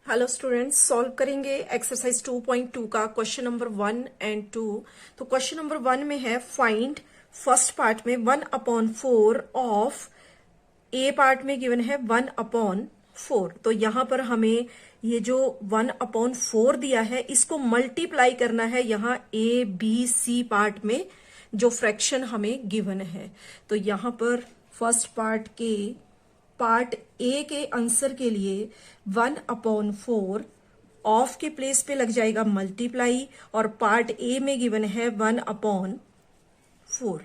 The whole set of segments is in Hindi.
हेलो स्टूडेंट्स, सॉल्व करेंगे एक्सरसाइज 2.2 का क्वेश्चन नंबर 1 एंड 2। तो क्वेश्चन नंबर 1 में है फाइंड, फर्स्ट पार्ट में 1/4 ऑफ, ए पार्ट में गिवन है 1/4। तो यहां पर हमें ये जो 1/4 दिया है इसको मल्टीप्लाई करना है यहाँ ए बी सी पार्ट में जो फ्रैक्शन हमें गिवन है। तो यहां पर फर्स्ट पार्ट ए के आंसर के लिए 1/4 ऑफ के प्लेस पे लग जाएगा मल्टीप्लाई, और पार्ट ए में गिवन है 1/4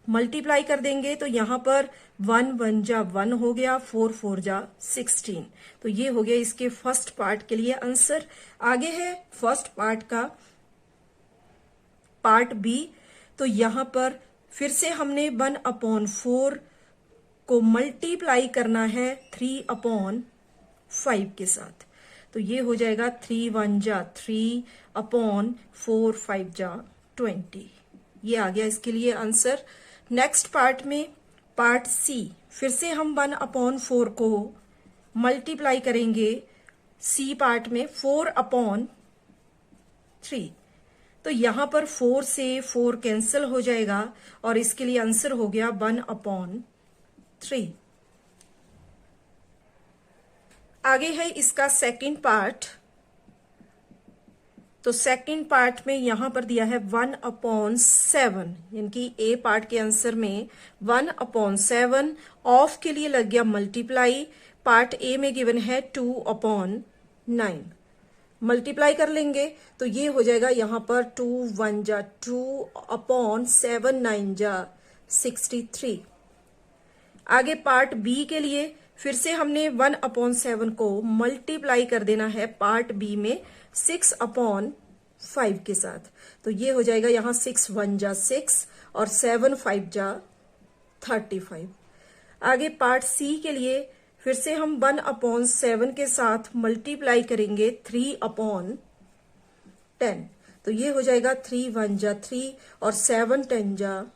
मल्टीप्लाई कर देंगे तो यहां पर 1 1 जा 1 हो गया, 4 4 जा 16। तो ये हो गया इसके फर्स्ट पार्ट के लिए आंसर। आगे है फर्स्ट पार्ट का पार्ट बी। तो यहां पर फिर से हमने 1/4 को मल्टीप्लाई करना है 3/5 के साथ। तो ये हो जाएगा 3 1 जा 3/4 5 जा 20। ये आ गया इसके लिए आंसर। नेक्स्ट पार्ट में पार्ट सी, फिर से हम 1/4 को मल्टीप्लाई करेंगे सी पार्ट में 4/3। तो यहां पर 4 से 4 कैंसिल हो जाएगा और इसके लिए आंसर हो गया 1/3। आगे है इसका सेकंड पार्ट। तो सेकंड पार्ट में यहां पर दिया है 1/7, यानी कि ए पार्ट के आंसर में 1/7 ऑफ के लिए लग गया मल्टीप्लाई। पार्ट ए में गिवन है 2/9 मल्टीप्लाई कर लेंगे तो ये हो जाएगा यहां पर 2 1 जा 2/7 9 जा 63। आगे पार्ट बी के लिए फिर से हमने 1/7 को मल्टीप्लाई कर देना है पार्ट बी में 6/5 के साथ। तो ये हो जाएगा यहां 6 1 जा 6 और 7 5 जा 35। आगे पार्ट सी के लिए फिर से हम 1/7 के साथ मल्टीप्लाई करेंगे 3/10। तो ये हो जाएगा 3 1 जा 3 और 7 10 जा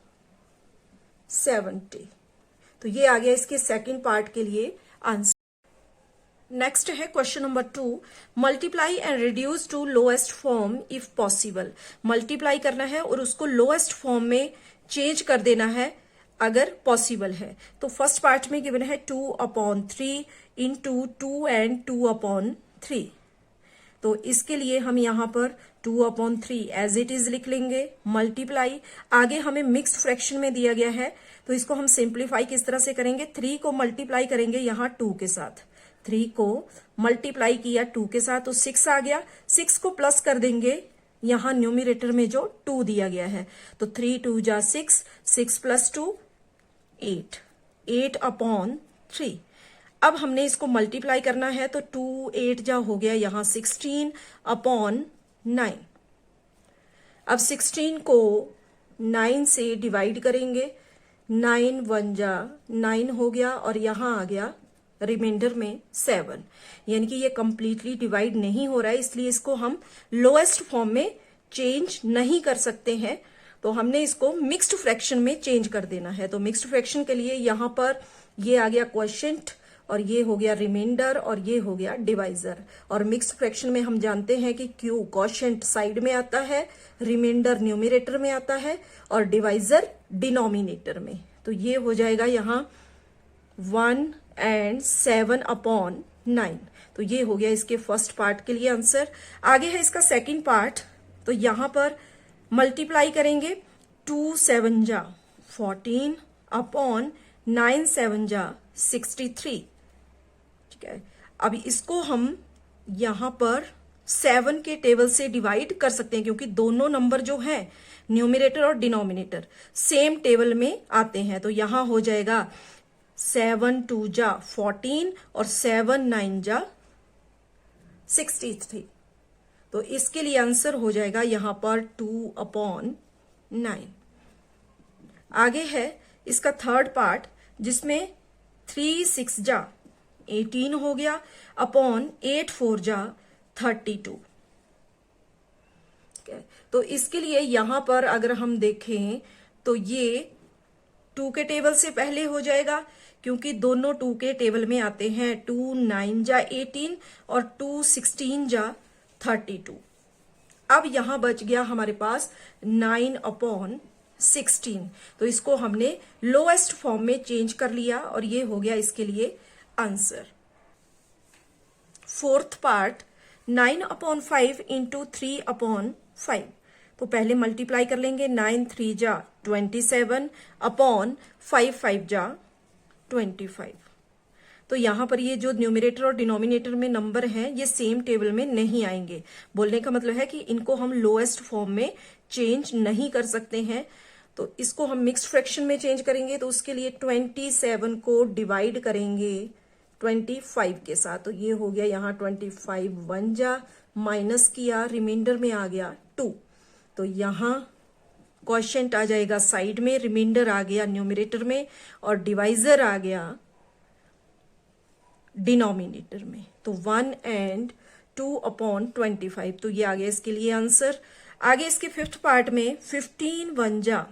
70। तो ये आ गया इसके सेकंड पार्ट के लिए आंसर। नेक्स्ट है question number 2, multiply and reduce to lowest form if possible. Multiply करना है और उसको लोएस्ट फॉर्म में चेंज कर देना है अगर पॉसिबल है। तो फर्स्ट पार्ट में गिवन है 2/3 इंटू 2 एंड 2/3। तो इसके लिए हम यहां पर 2/3 एज इट इज लिख लेंगे, मल्टीप्लाई। आगे हमें मिक्स्ड फ्रैक्शन में दिया गया है तो इसको हम सिंप्लीफाई किस तरह से करेंगे, 3 को मल्टीप्लाई करेंगे यहां 2 के साथ। 3 को मल्टीप्लाई किया 2 के साथ तो 6 आ गया। 6 को प्लस कर देंगे यहां न्यूमरेटर में जो 2 दिया गया है। तो 3 2 जा 6, 6 + 2 8, 8/3। अब हमने इसको मल्टीप्लाई करना है तो 2 8 जा हो गया यहां 16/9। अब 16 को 9 से डिवाइड करेंगे, 9 1 जा 9 हो गया और यहां आ गया रिमाइंडर में 7। यानी कि ये कंप्लीटली डिवाइड नहीं हो रहा है, इसलिए इसको हम लोएस्ट फॉर्म में चेंज नहीं कर सकते हैं। तो हमने इसको मिक्स्ड फ्रैक्शन में चेंज कर देना है। तो मिक्स्ड फ्रैक्शन के लिए यहां पर ये आ गया क्वोशिएंट और ये हो गया रिमाइंडर और ये हो गया डिवाइजर। और मिक्स्ड फ्रैक्शन में हम जानते हैं कि क्यू क्वोशिएंट साइड में आता है, रिमाइंडर न्यूमरेटर में आता है और डिवाइजर डिनोमिनेटर में। तो ये हो जाएगा यहां 1 एंड 7/9। तो ये हो गया इसके फर्स्ट पार्ट के लिए आंसर। आगे है इसका सेकंड पार्ट। तो यहां पर मल्टीप्लाई करेंगे 2 7 जा 14/9 7 जा 63। ठीक है, अब इसको हम यहां पर 7 के टेबल से डिवाइड कर सकते हैं क्योंकि दोनों नंबर जो हैं न्यूमरेटर और डिनोमिनेटर सेम टेबल में आते हैं। तो यहां हो जाएगा 7 2 जा 14 और 7 9 जा 63। तो इसके लिए आंसर हो जाएगा यहां पर 2/9। आगे है इसका थर्ड पार्ट जिसमें 3 6 जा 18 हो गया अपॉन 8 4 जा 32। तो इसके लिए यहां पर अगर हम देखें तो ये 2 के टेबल से पहले हो जाएगा क्योंकि दोनों 2 के टेबल में आते हैं। 2 9 जा 18 और 2 16 जा 32। अब यहां बच गया हमारे पास 9/16। तो इसको हमने लोएस्ट फॉर्म में चेंज कर लिया और ये हो गया इसके लिए आंसर। Fourth part 9/5 into 3/5। तो पहले मल्टीप्लाई कर लेंगे। 9 3 जा 27 अपॉन 5 5 जा 25। तो यहां पर ये जो न्यूमरेटर और डिनोमिनेटर में नंबर हैं ये सेम टेबल में नहीं आएंगे। बोलने का मतलब है कि इनको हम लोएस्ट फॉर्म में चेंज नहीं कर सकते हैं। तो इसको हम मिक्स्ड फ्रैक्शन में चेंज करेंगे। तो उसके लिए 27 को डिवाइड करेंगे 25 के साथ। तो ये हो गया यहाँ 25 1 जा, माइनस किया, रिमाइंडर में आ गया 2। तो यहाँ क्वोशिएंट आ जाएगा साइड में, रिमाइंडर आ गया न्यूमरेटर में और डिवाइजर आ गया डिनोमिनेटर में। तो 1 and 2/25। तो ये आ गया इसके लिए आंसर। आगे इसके फिफ्थ पार्ट में 15 1 जा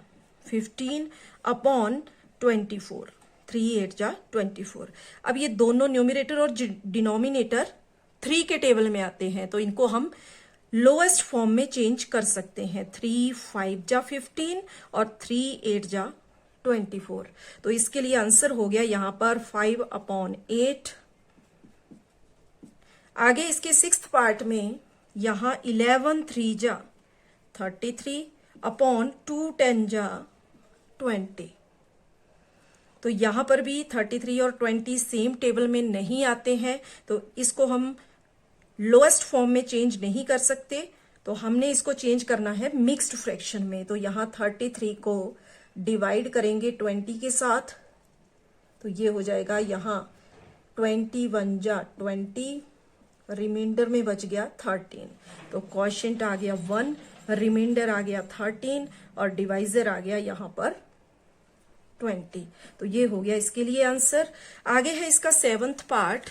15/24। 3 8 जा 24। अब ये दोनों न्यूमरेटर और डिनोमिनेटर 3 के टेबल में आते हैं। तो इनको हम लोएस्ट फॉर्म में चेंज कर सकते हैं। 3 5 जा 15 और 3 8 जा 24। तो इसके लिए आंसर हो गया यहां पर 5/8। आगे इसके सिक्स्थ पार्ट में यहां 11 3 जा 33 अपॉन 2 10 जा 20। तो यहां पर भी 33 और 20 सेम टेबल में नहीं आते हैं। तो इसको हम लोएस्ट फॉर्म में चेंज नहीं कर सकते। तो हमने इसको चेंज करना है मिक्स्ड फ्रैक्शन में। तो यहां 33 को डिवाइड करेंगे 20 के साथ। तो ये हो जाएगा यहां 21 जा 20, रिमाइंडर में बच गया 13। तो क्वोशिएंट आ गया 1, रिमाइंडर आ गया 13 और डिवाइजर आ गया यहां पर 20। तो ये हो गया इसके लिए आंसर। आगे है इसका सेवंथ पार्ट।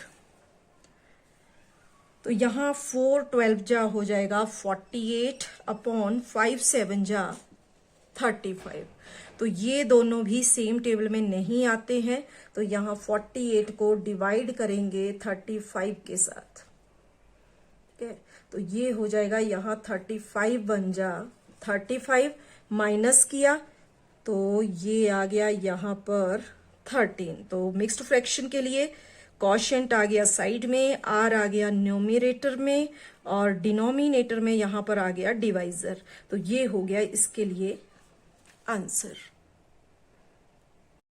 तो यहां 4 12 जा हो जाएगा 48 अपॉन 5 7 जा 35। तो ये दोनों भी सेम टेबल में नहीं आते हैं। तो यहां 48 को डिवाइड करेंगे 35 के साथ। ठीक है, तो ये हो जाएगा यहां 35 बन जा 35, माइनस किया तो ये आ गया यहां पर 13। तो मिक्स्ड फ्रैक्शन के लिए क्वोशिएंट आ गया साइड में, आर आ गया न्यूमरेटर में और डिनोमिनेटर में यहां पर आ गया डिवाइजर। तो ये हो गया इसके लिए आंसर।